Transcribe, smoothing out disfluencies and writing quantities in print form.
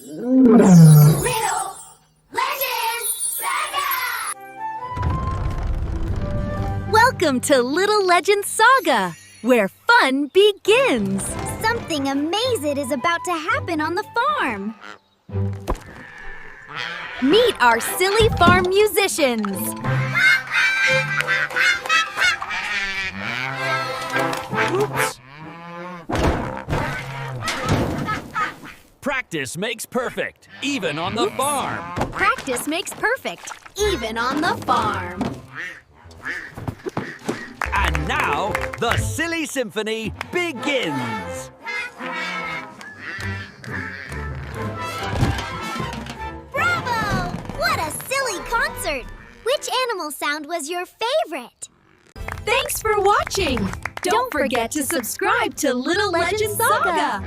Little Legends Saga! Welcome to Little Legends Saga, where fun begins. Something amazing is about to happen on the farm. Meet our silly farm musicians. Oops. Practice makes perfect, even on the farm. Practice makes perfect, even on the farm. And now, the Silly Symphony begins. Bravo! What a silly concert! Which animal sound was your favorite? Thanks for watching. Don't forget to subscribe to Little Legends Saga.